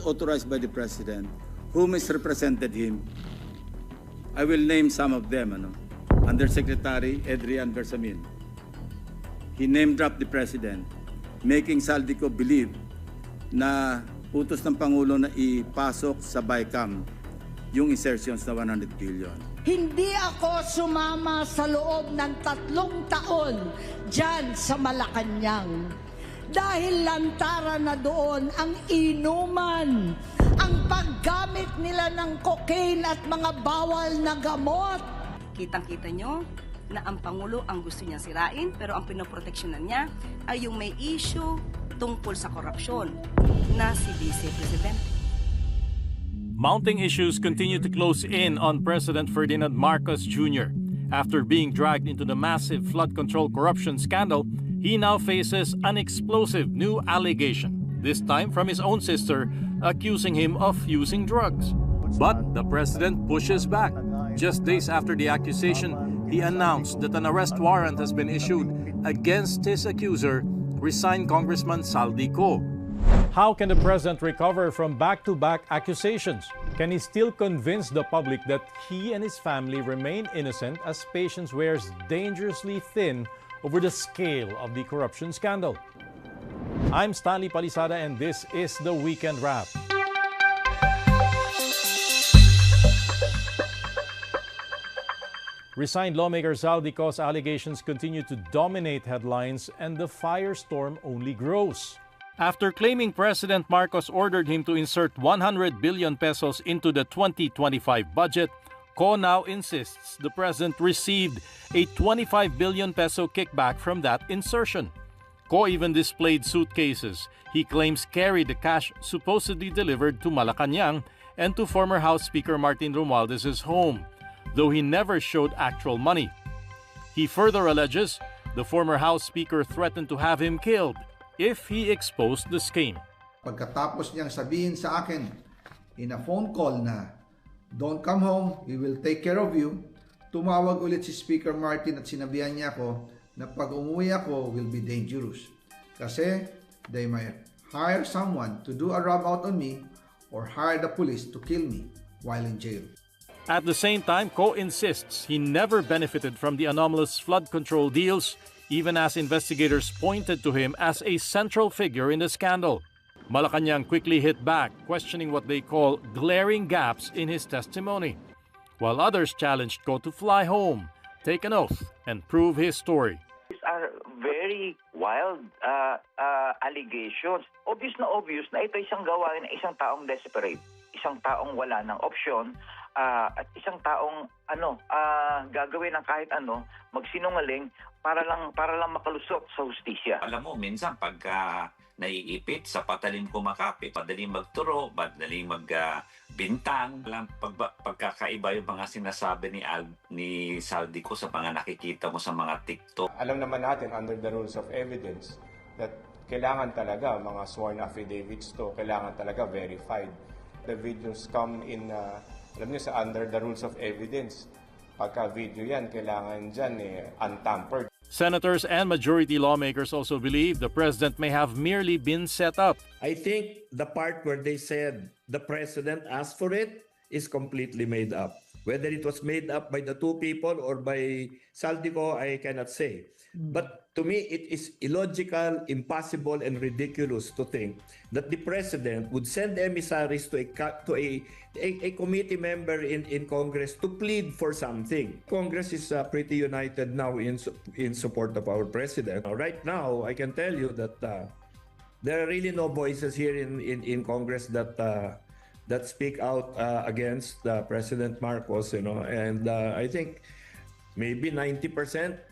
authorized by the President who misrepresented him. I will name some of them. Undersecretary Adrian Bersamin. He name-dropped the President, making Zaldy Co believe na utos ng Pangulo na ipasok sa BICAM yung insertions na 100 billion. Hindi ako sumama sa loob ng 3 taon dyan sa Malacanang. Dahil lantaran na doon ang inuman, ang paggamit nila ng cocaine at mga bawal na gamot. Kitang-kita nyo na ang Pangulo ang gusto niya sirain, pero ang pinoproteksyonan niya ay yung may issue tungkol sa korupsyon na si Vice President. Mounting issues continue to close in on President Ferdinand Marcos Jr. After being dragged into the massive flood control corruption scandal, he now faces an explosive new allegation, this time from his own sister, accusing him of using drugs. But the president pushes back. Just days after the accusation, he announced that an arrest warrant has been issued against his accuser, resigned Congressman Zaldy Co. How can the president recover from back-to-back accusations? Can he still convince the public that he and his family remain innocent as patience wears dangerously thin over the scale of the corruption scandal? I'm Stanley Palisada and this is the Weekend Wrap. Resigned lawmaker Zaldy Co's allegations continue to dominate headlines and the firestorm only grows. After claiming President Marcos ordered him to insert 100 billion pesos into the 2025 budget, Co now insists the president received a 25 billion peso kickback from that insertion. Co even displayed suitcases he claims carried the cash supposedly delivered to Malacanang and to former House Speaker Martin Romualdez's home, though he never showed actual money. He further alleges the former House Speaker threatened to have him killed if he exposed the scheme. Pagkatapos niyang sabihin sa akin in a phone call na don't come home, we will take care of you, tumawag ulit si Speaker Martin at sinabihan niya ako na pag umuwi ako will be dangerous kasi they might hire someone to do a rob out on me or hire the police to kill me while in jail. At the same time, Co insists he never benefited from the anomalous flood control deals, even as investigators pointed to him as a central figure in the scandal. Malacanang quickly hit back, questioning what they call glaring gaps in his testimony, while others challenged Co to fly home, take an oath, and prove his story. These are very wild allegations. Obvious na ito isang gawain ng isang taong desperate, isang taong wala ng opsyon, at isang taong gagawin ng kahit ano, magsinungaling para lang makalusot sa hustisya. Alam mo, minsan pagka naiipit sa patalim kumakapit, madaling magturo, madaling magbintang, pagkakaiba yung mga sinasabi ni Zaldy Co sa mga nakikita mo sa mga TikTok. Alam naman natin under the rules of evidence that kailangan talaga mga sworn affidavits to, kailangan talaga verified. The videos come in alam niyo sa under the rules of evidence. Pagka video yan, kailangan dyan untampered. Senators and majority lawmakers also believe the president may have merely been set up. I think the part where they said the president asked for it is completely made up. Whether it was made up by the two people or by Zaldy Co, I cannot say. But to me, it is illogical, impossible, and ridiculous to think that the president would send emissaries to a committee member in Congress to plead for something. Congress is pretty united now in support of our president. Right now, I can tell you that there are really no voices here in Congress that speak out against President Marcos, and I think maybe 90%.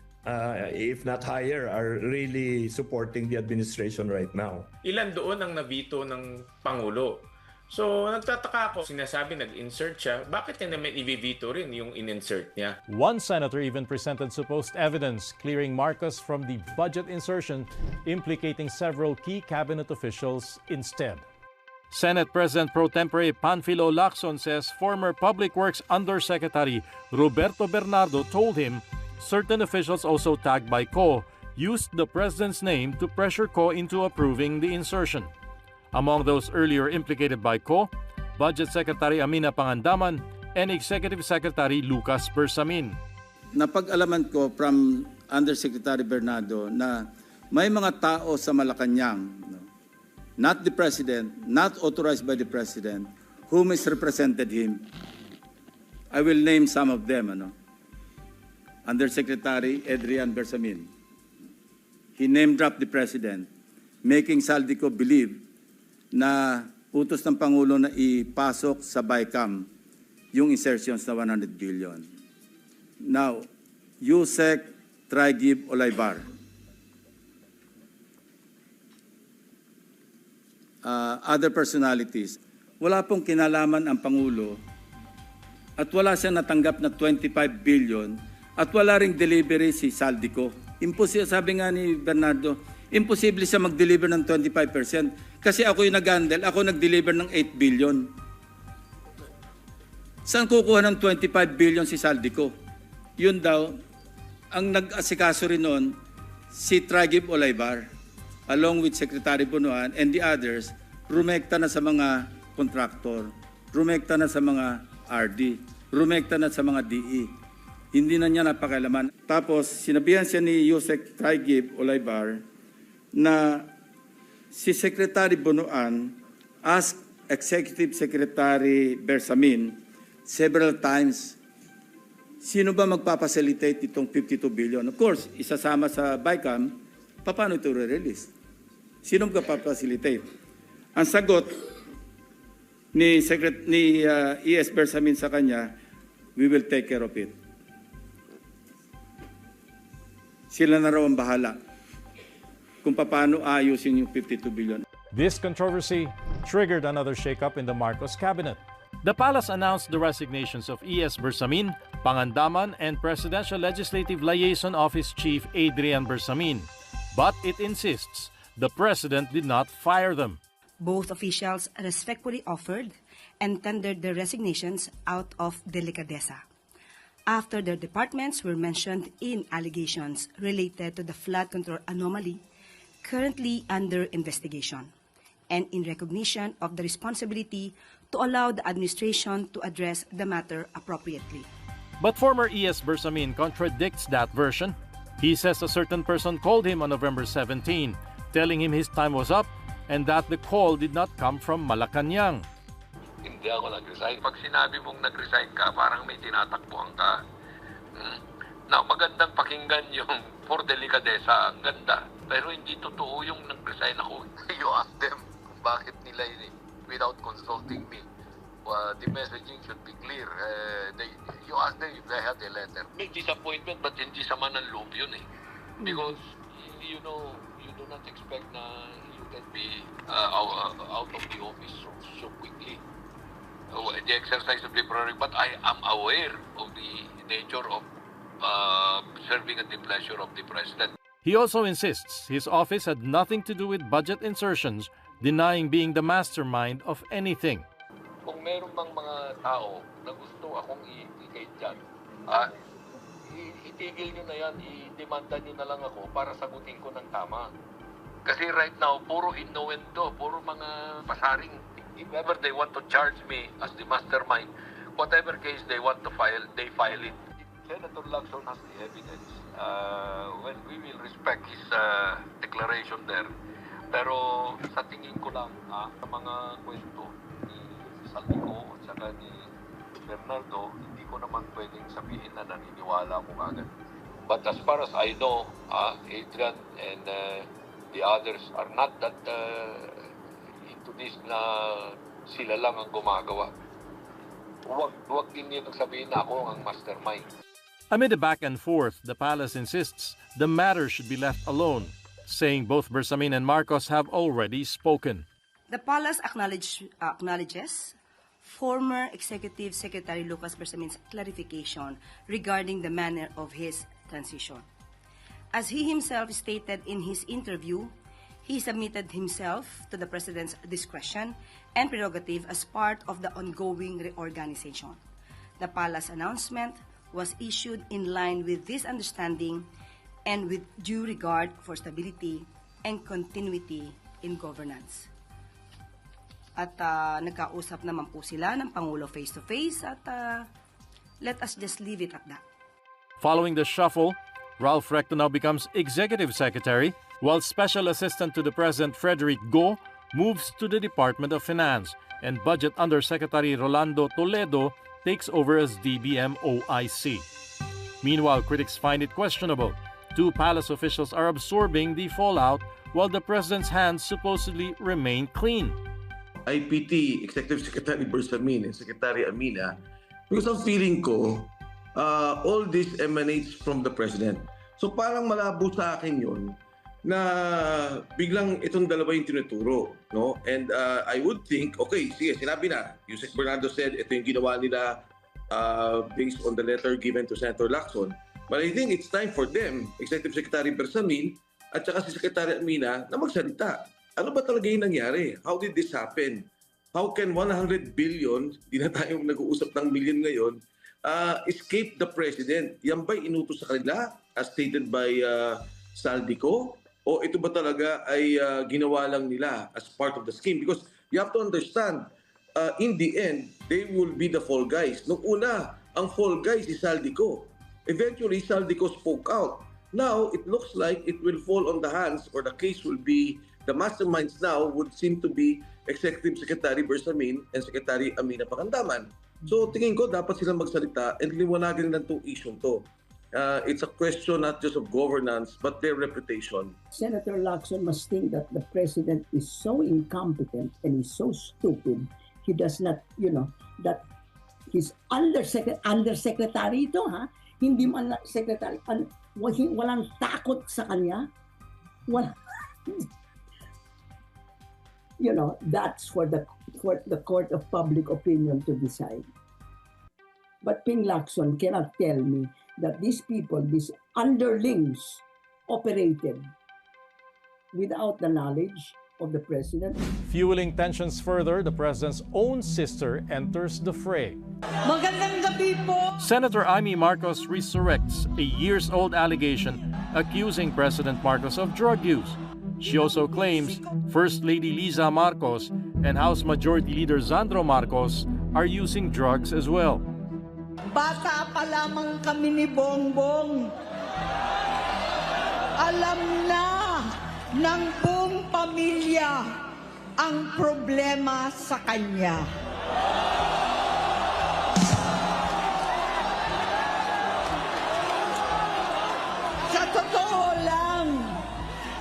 If not higher, are really supporting the administration right now. Ilan doon ang nabito ng Pangulo. So, nagtataka ako, sinasabi nag-insert siya, bakit niya naman i-veto rin yung in-insert niya? One senator even presented supposed evidence clearing Marcos from the budget insertion, implicating several key cabinet officials instead. Senate President Pro Tempore Panfilo Lacson says former Public Works Undersecretary Roberto Bernardo told him certain officials also tagged by Co used the president's name to pressure Co into approving the insertion. Among those earlier implicated by Co, Budget Secretary Amina Pangandaman and Executive Secretary Lucas Bersamin. Napag-alaman ko from Undersecretary Bernardo na may mga tao sa Malacanang, not the President, not authorized by the President, who misrepresented him. I will name some of them. Undersecretary Adrian Bersamin. He name-dropped the President, making Zaldy Co believe na utos ng Pangulo na ipasok sa BICAM yung insertions na 100 billion. Now, Yusek Trigib Olaybar. Other personalities. Wala pong kinalaman ang Pangulo at wala siyang natanggap na 25 billion at wala ring delivery si Zaldy Co. Imposible, sabi nga ni Bernardo, imposible siya mag-deliver ng 25% kasi ako yung nag-handle, ako nag-deliver ng 8 billion. Saan kukuha ng 25 billion si Zaldy Co? Yun daw, ang nag-asikaso rin noon, si Trigib Olaybar, along with Secretary Bunuan and the others, rumekta na sa mga kontraktor, rumekta na sa mga RD, rumekta na sa mga DE. Hindi na niya napakailaman. Tapos, sinabihan siya ni Yusek Trigib Olaybar na si Secretary Bunuan asked Executive Secretary Bersamin several times, sino ba magpapacilitate itong 52 billion? Of course, isasama sa BICAM, paano ito re-release? Sino magpapacilitate? Ang sagot ni ES Bersamin sa kanya, we will take care of it. Sila na raw ang bahala kung paano ayusin yung 52 billion. This controversy triggered another shakeup in the Marcos cabinet. The palace announced the resignations of ES Bersamin, Pangandaman, and Presidential Legislative Liaison Office Chief Adrian Bersamin. But it insists the president did not fire them. Both officials respectfully offered and tendered their resignations out of delicadeza, after their departments were mentioned in allegations related to the flood control anomaly currently under investigation, and in recognition of the responsibility to allow the administration to address the matter appropriately. But former ES Bersamin contradicts that version. He says a certain person called him on November 17, telling him his time was up and that the call did not come from Malacanang. Hindi ako nag-resign. Pag sinabi mong nag-resign ka, parang may tinatakbuhan ka. Na magandang pakinggan yung for delicadeza, ang ganda. Pero hindi totoo yung nag-resign ako. You ask them kung bakit nila without consulting me. The messaging should be clear. You ask them if they had a letter. May disappointment, but hindi sama ng loob yun eh. Because, you know, you do not expect na you can be out of the office so quickly. The exercise of the priority, but I am aware of the nature of serving at the pleasure of the President. He also insists his office had nothing to do with budget insertions, denying being the mastermind of anything. Kung meron bang mga tao na gusto akong i-implicate dyan, itigil nyo na yan, i-demanda nyo na lang ako para sagutin ko ng tama. Kasi right now, puro innuendo, puro mga pasaring. If ever they want to charge me as the mastermind, whatever case they want to file, they file it. Senator Lacson has the evidence. Well, we will respect his declaration there. Pero sa tingin ko lang, sa mga kwento ni Zaldy Co at saka ni Bernardo, hindi ko naman pwedeng sabihin na naniniwala ko agad. But as far as I know, Adrian and the others are not that into this na sila lang ang gumagawa. Huwag din nyo sabihin na ako ang mastermind. Amid the back and forth, the palace insists the matter should be left alone, saying both Bersamin and Marcos have already spoken. The palace acknowledges former Executive Secretary Lucas Bersamin's clarification regarding the manner of his transition. As he himself stated in his interview, he submitted himself to the President's discretion and prerogative as part of the ongoing reorganization. The palace announcement was issued in line with this understanding and with due regard for stability and continuity in governance. At nagkausap naman po sila ng Pangulo face-to-face at let us just leave it at that. Following the shuffle, Ralph Recto now becomes Executive Secretary, while Special Assistant to the President Frederick Go moves to the Department of Finance, and Budget Undersecretary Rolando Toledo takes over as DBM OIC. Meanwhile, critics find it questionable. Two palace officials are absorbing the fallout while the president's hands supposedly remain clean. IPT, Executive Secretary Bersamin and Secretary Amina, because ang feeling ko, all this emanates from the President. So parang malabo sa akin yun na biglang itong dalawa yung tinuturo. No? And I would think, okay, sige, sinabi na. Yusek Bernardo said, ito yung ginawa nila based on the letter given to Senator Lacson. But I think it's time for them, Executive Secretary Bersamin at saka si Secretary Amina, na magsalita. Ano ba talaga yung nangyari? How did this happen? How can 100 billion, di na tayo nag-uusap ng million ngayon, escape the President? Yan ba'y inutos sa kanila as stated by Zaldy Co? O ito ba talaga ay ginawa lang nila as part of the scheme? Because you have to understand, in the end, they will be the fall guys. Nung una, ang fall guys is Zaldy Co. Eventually, Zaldy Co spoke out. Now, it looks like it will fall on the hands, or the case will be, the masterminds now would seem to be Executive Secretary Bersamin and Secretary Amina Pakandaman. So tingin ko dapat silang magsalita and liwanagan ng itong issue to. It's a question not just of governance but their reputation. Senator Lacson must think that the president is so incompetent and is so stupid. He does not, that his undersecretary ito, hindi man lang secretary, walang takot sa kanya. That's for the court of public opinion to decide. But Ping Lacson cannot tell me that these people, these underlings, operated without the knowledge of the president. Fueling tensions further, the president's own sister enters the fray. Magandang gabi po. Senator Amy Marcos resurrects a years-old allegation accusing President Marcos of drug use. She also claims First Lady Liza Marcos and House Majority Leader Sandro Marcos are using drugs as well. Bata pa lamang kami ni Bongbong. Alam na ng buong pamilya ang problema sa kanya. Sa totoo lang,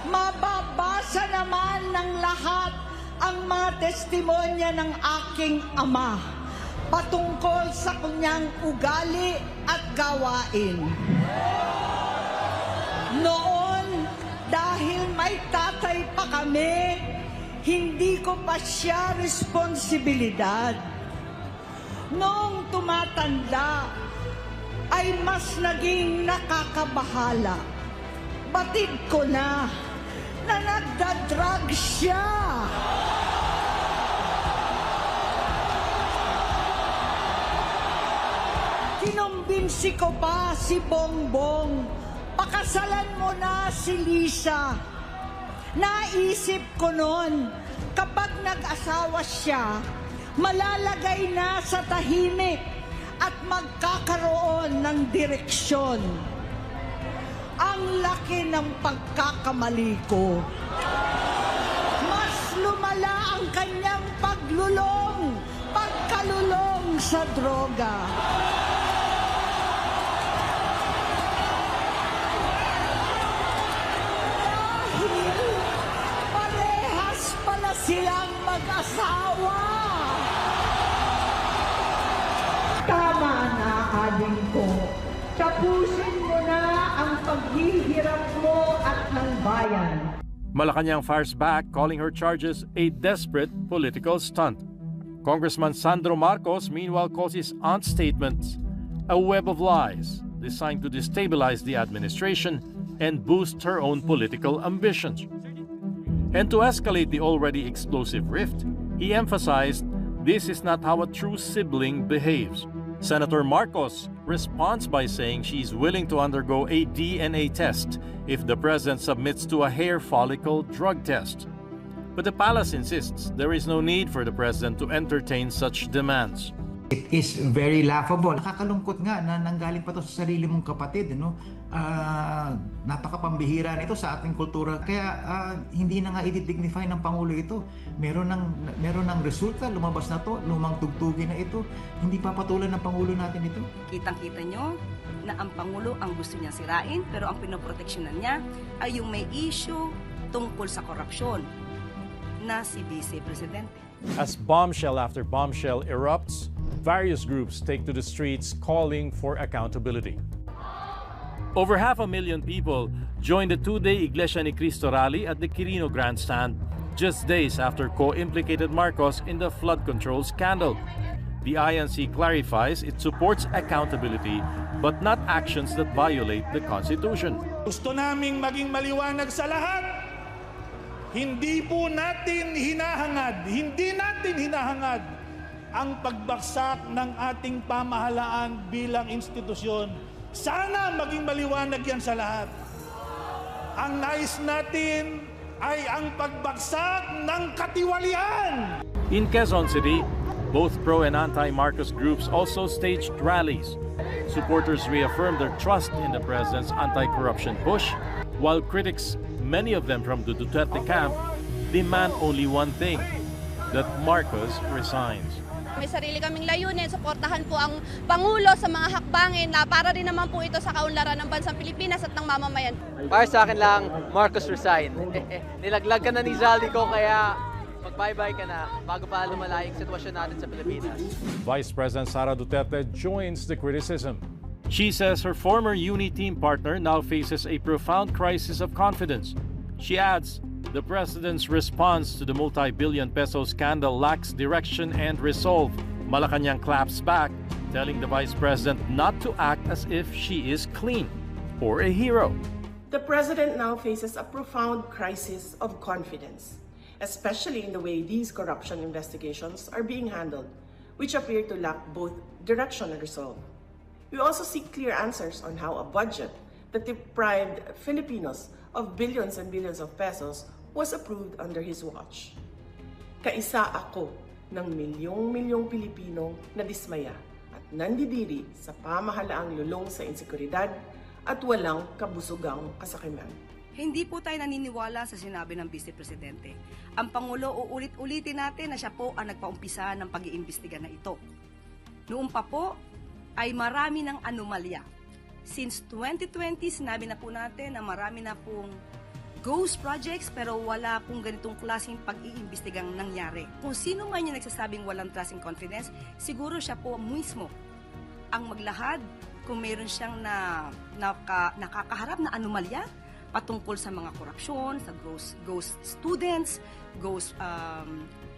mababasa naman ng lahat ang mga testimonya ng aking ama patungkol sa kanyang ugali at gawain. Noon, dahil may tatay pa kami, hindi ko pa siya responsibilidad. Noong tumatanda, ay mas naging nakakabahala. Batid ko na nagda-drug siya. Kinumbinsi ko pa si Bongbong, pakasalan mo na si Lisa. Naisip ko noon, kapag nag-asawa siya, malalagay na sa tahimik at magkakaroon ng direksyon. Ang laki ng pagkakamali ko. Mas lumala ang kanyang pagkalulong sa droga. Parehas pala silang mag-asawa. Tama na, ading ko. Tapusin mo na ang paghihirap mo at ng bayan. Malacanang fires back, calling her charges a desperate political stunt. Congressman Sandro Marcos, meanwhile, calls his aunt's statements a web of lies designed to destabilize the administration and boost her own political ambitions. And to escalate the already explosive rift, he emphasized this is not how a true sibling behaves. Senator Marcos responds by saying she's willing to undergo a DNA test if the president submits to a hair follicle drug test. But the palace insists there is no need for the president to entertain such demands. It is very laughable. Nakakalungkot nga na nanggaling pa to sa sarili mong kapatid, no? Napakapambihira nito sa ating kultura. Kaya hindi na nga i-dignify ng Pangulo ito. Meron ng resulta, lumabas na to, lumang tugtugin na ito. Hindi papatulan ng Pangulo natin ito. Kitang-kita nyo na ang Pangulo ang gusto niya sirain, pero ang pinoproteksyonan niya ay yung may issue tungkol sa korupsyon na si Vice Presidente. As bombshell after bombshell erupts, various groups take to the streets calling for accountability. Over 500,000 people joined the two-day Iglesia ni Cristo rally at the Quirino Grandstand just days after Co implicated Marcos in the flood control scandal. The INC clarifies it supports accountability but not actions that violate the Constitution. Gusto naming maging maliwanag sa lahat. Hindi natin hinahangad ang pagbagsak ng ating pamahalaan bilang institusyon. Sana maging maliwanag yan sa lahat. Ang nais natin ay ang pagbagsak ng katiwalian. In Quezon City, both pro and anti-Marcos groups also staged rallies. Supporters reaffirmed their trust in the president's anti-corruption push, while critics, many of them from the Duterte camp, demand only one thing, that Marcos resigns. May sarili kaming layunin, suportahan po ang Pangulo sa mga hakbangin na para rin naman po ito sa kaunlaran ng bansang Pilipinas at ng mamamayan. Para sa akin lang, Marcos resign. Nilaglag ka na ni Zaldy Co, kaya mag-bye-bye ka na bago pa lumala yung sitwasyon natin sa Pilipinas. Vice President Sara Duterte joins the criticism. She says her former uni team partner now faces a profound crisis of confidence. She adds, the president's response to the multi-billion peso scandal lacks direction and resolve. Malacanang claps back, telling the vice president not to act as if she is clean or a hero. The president now faces a profound crisis of confidence, especially in the way these corruption investigations are being handled, which appear to lack both direction and resolve. We also seek clear answers on how a budget that deprived Filipinos of billions and billions of pesos was approved under his watch. Kaisa ako ng milyong-milyong Pilipino na dismaya at nandidiri sa pamahalaang lulong sa insekuridad at walang kabusugang kasakiman. Hindi po tayo naniniwala sa sinabi ng Vice Presidente. Ang Pangulo, uulit-ulitin natin na siya po ang nagpaumpisa ng pag-iimbestiga na ito. Noon pa po, ay marami ng anomalya. Since 2020, sinabi na po natin na marami na pong ghost projects pero wala pong ganitong klaseng pag-iimbestigang nangyari. Kung sino man yung nagsasabing walang trust and confidence, siguro siya po mismo ang maglahad kung mayroon siyang nakakaharap na anomalya patungkol sa mga korupsyon, sa ghost students, ghost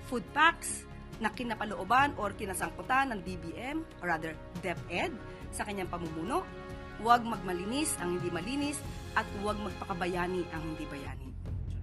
food packs, na kinapalooban or kinasangkutan ng DBM, or rather DepEd, sa kanyang pamumuno. Huwag magmalinis ang hindi malinis at huwag magpakabayani ang hindi bayani.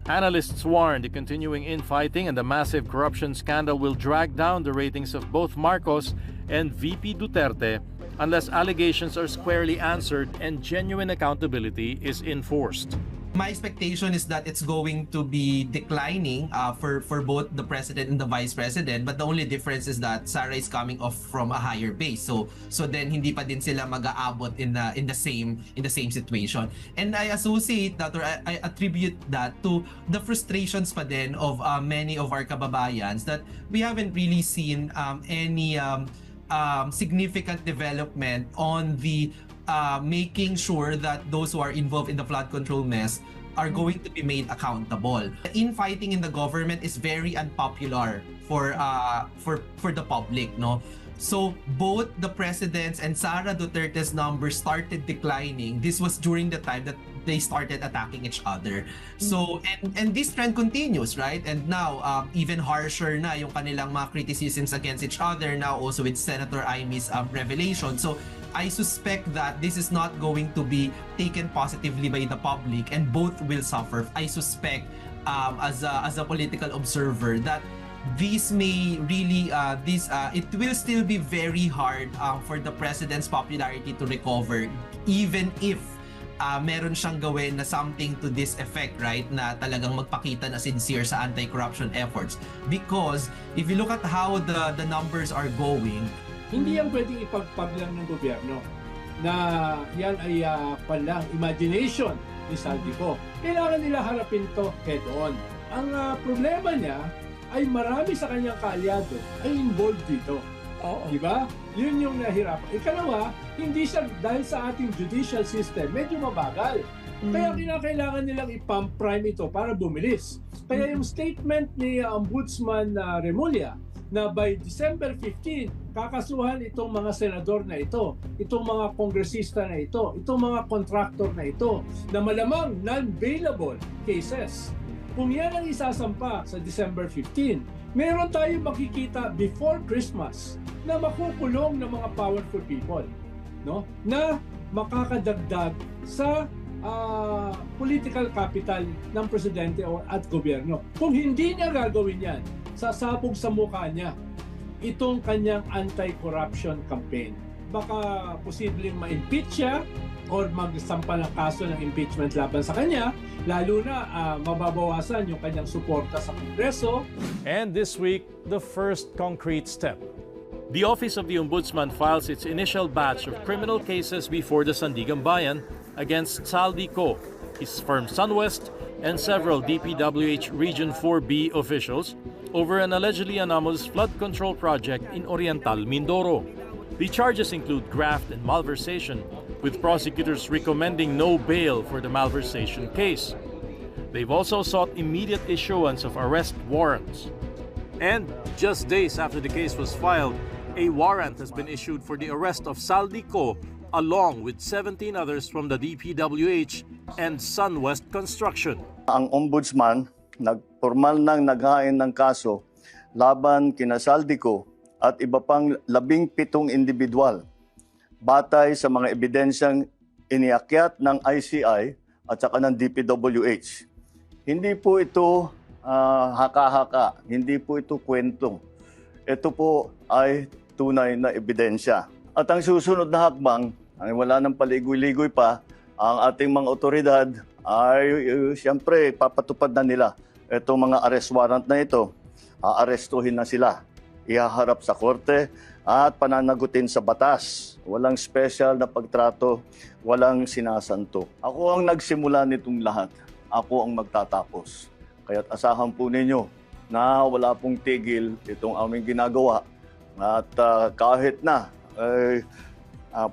Analysts warn the continuing infighting and the massive corruption scandal will drag down the ratings of both Marcos and VP Duterte unless allegations are squarely answered and genuine accountability is enforced. My expectation is that it's going to be declining for both the president and the vice president, but the only difference is that Sara is coming off from a higher base, so then hindi pa din sila mag-aabot in the same situation. And I associate that, or I attribute that to the frustrations pa din of many of our kababayans that we haven't really seen any significant development on the making sure that those who are involved in the flood control mess are going to be made accountable. Infighting in the government is very unpopular for the public, no? So both the president's and Sara Duterte's numbers started declining. This was during the time that they started attacking each other. So and this trend continues, right? And now even harsher na yung kanilang mga criticisms against each other now, also with Senator Imy's revelation. So I suspect that this is not going to be taken positively by the public and both will suffer. I suspect as a political observer that this may really it will still be very hard for the president's popularity to recover, even if meron siyang gawin na something to this effect, right? Na talagang magpakita na sincere sa anti-corruption efforts. Because if you look at how the numbers are going, hindi yan pwedeng ipagpag lang ng gobyerno na yan ay palang imagination ni Zaldy Co. Kailangan nila harapin to head-on. Ang problema niya ay marami sa kanyang kaalyado ay involved dito. Diba? Yun yung nahirapan. Ikalawa, hindi siya, dahil sa ating judicial system, medyo mabagal. Kaya kinakailangan nilang ipump prime ito para bumilis. Kaya yung statement ni Ombudsman Remulla na by December 15, kakasuhan itong mga senador na ito, itong mga kongresista na ito, itong mga contractor na ito, na malamang non-bailable cases. Kung yan ang isasampa sa December 15, meron tayong makikita before Christmas na makukulong ng mga powerful people, no? Na makakadagdag sa political capital ng presidente at gobyerno. Kung hindi niya gagawin yan, sasabog sa mukha niya itong kanyang anti-corruption campaign. Baka posibleng ma-impeach siya or magsampa ng kaso ng impeachment laban sa kanya, lalo na mababawasan yung kanyang suporta sa Kongreso. And this week, the first concrete step. The Office of the Ombudsman files its initial batch of criminal cases before the Sandigan Bayan against Zaldy Co, his firm SunWest, and several DPWH Region 4B officials over an allegedly anomalous flood control project in Oriental Mindoro. The charges include graft and malversation, with prosecutors recommending no bail for the malversation case. They've also sought immediate issuance of arrest warrants. And just days after the case was filed, a warrant has been issued for the arrest of Zaldy Co along with 17 others from the DPWH and SunWest Construction. Ang ombudsman formal nang naghain ng kaso laban kina Zaldy Co at iba pang 17 individual batay sa mga ebidensyang iniakyat ng ICI at saka ng DPWH. Hindi po ito haka-haka, hindi po ito kwento. Ito po ay tunay na ebidensya. At ang susunod na hakbang, ay wala nang paligoy-ligoy pa, ang ating mga otoridad ay siyempre papatupad na nila itong mga arrest warrant na ito. Aarestuhin na sila, ihaharap sa korte at pananagutin sa batas. Walang special na pagtrato, walang sinasanto. Ako ang nagsimula nitong lahat. Ako ang magtatapos. Kaya't asahan po ninyo na wala pong tigil itong aming ginagawa. At kahit na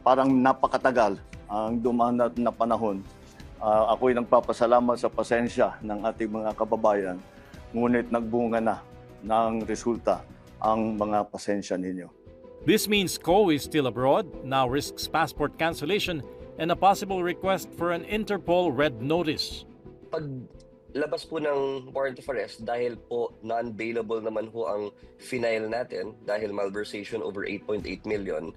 parang napakatagal ang dumaan na panahon, ako'y nagpapasalamat sa pasensya ng ating mga kababayan. Ngunit nagbunga na ng resulta ang mga pasensya ninyo. This means Co is still abroad, now risks passport cancellation and a possible request for an Interpol red notice. Labas po ng warrant of arrest dahil po non-bailable naman po ang final natin dahil malversation over 8.8 million,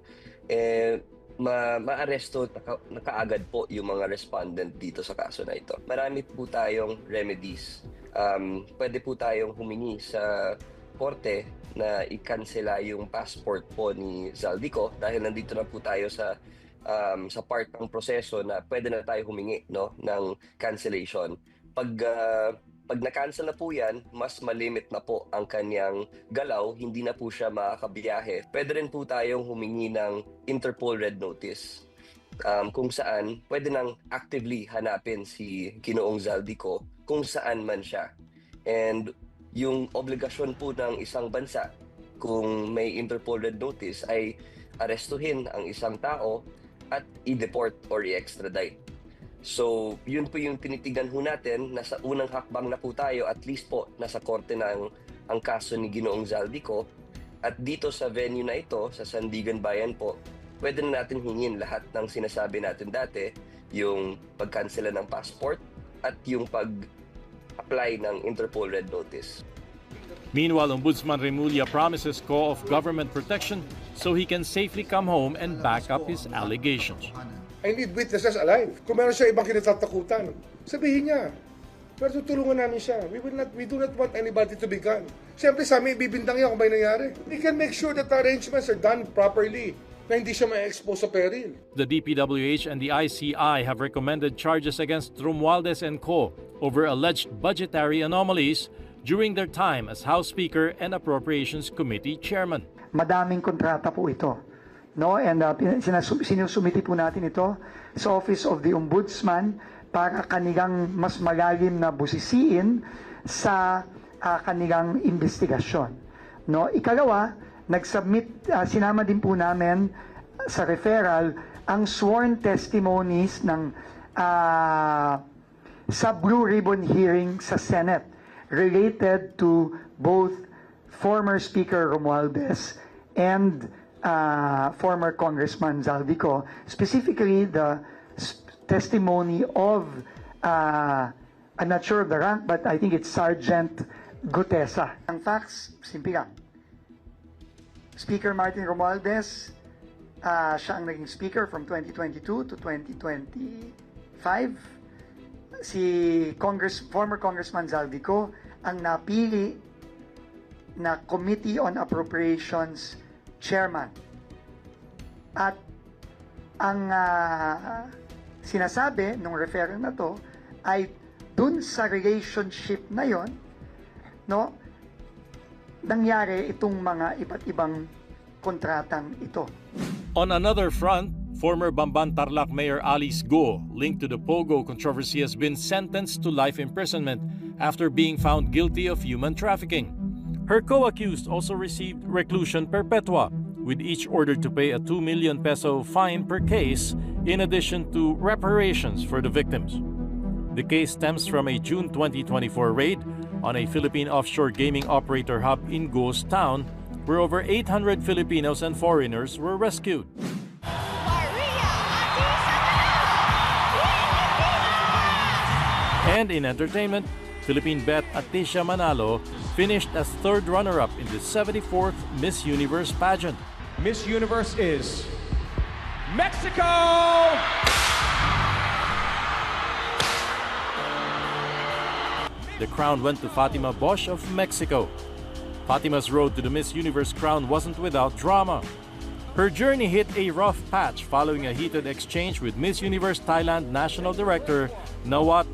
ma-aresto na kaagad po yung mga respondent dito sa kaso na ito. Marami po tayong remedies. Pwede po tayong humingi sa korte na i-cancela yung passport po ni Zaldy Co dahil nandito na po tayo sa part ng proseso na pwede na tayo humingi ng cancellation. Pag na-cancel na po yan, mas malimit na po ang kanyang galaw, hindi na po siya makakabiyahe. Pwede rin po tayong humingi ng Interpol red notice kung saan pwede nang actively hanapin si Ginoong Zaldy Co kung saan man siya. And yung obligasyon po ng isang bansa kung may Interpol red notice ay arestuhin ang isang tao at i-deport or i-extradite. So, yun po yung tinitigan ho natin. Nasa unang hakbang na po tayo, at least po nasa korte na ang kaso ni Ginoong Zaldy Co. At dito sa venue na ito, sa Sandigan Bayan po, pwede na natin hingin lahat ng sinasabi natin dati, yung pag-cancela ng passport at yung pag-apply ng Interpol red notice. Meanwhile, Ombudsman Remulla promises Co of government protection so he can safely come home and back up his allegations. I need witnesses alive. Kung meron siya ibang kinatatakutan, sabihin niya. Pero tutulungan namin siya. We do not want anybody to be gone. Siyempre sa amin, ibibintang niya kung may nangyari. We can make sure that arrangements are done properly. na hindi siya ma-expose sa peril. The DPWH and the ICI have recommended charges against Romualdez and Co. over alleged budgetary anomalies during their time as House Speaker and Appropriations Committee Chairman. Madaming kontrata po ito. No? And sinusumiti po natin ito sa Office of the Ombudsman para kanilang mas malalim na busisiin sa kanilang investigasyon. No? Ikalawa, sinama din po namin sa referral ang sworn testimonies ng sa Blue Ribbon hearing sa Senate related to both former Speaker Romualdez and former Congressman Zaldy Co, specifically the testimony of I'm not sure of the rank, but I think it's Sergeant Gutesa. Ang facts, simple lang. Speaker Martin Romualdez, siya ang naging speaker from 2022 to 2025. Si former Congressman Zaldy Co ang napili na Committee on Appropriations Chairman. At ang sinasabi ng referral na to ay dun sa relationship na yon, no, nangyari itong mga iba't ibang kontratang ito. On another front, former Bamban Tarlac Mayor Alice Go, linked to the Pogo controversy, has been sentenced to life imprisonment after being found guilty of human trafficking. Her co-accused also received reclusion perpetua, with each ordered to pay a 2 million peso fine per case, in addition to reparations for the victims. The case stems from a June 2024 raid on a Philippine offshore gaming operator hub in Ghost Town, where over 800 Filipinos and foreigners were rescued. And in entertainment, Philippine bet Atisha Manalo finished as third runner-up in the 74th Miss Universe pageant. Miss Universe is Mexico! The crown went to Fatima Bosch of Mexico. Fatima's road to the Miss Universe crown wasn't without drama. Her journey hit a rough patch following a heated exchange with Miss Universe Thailand National Director Nawat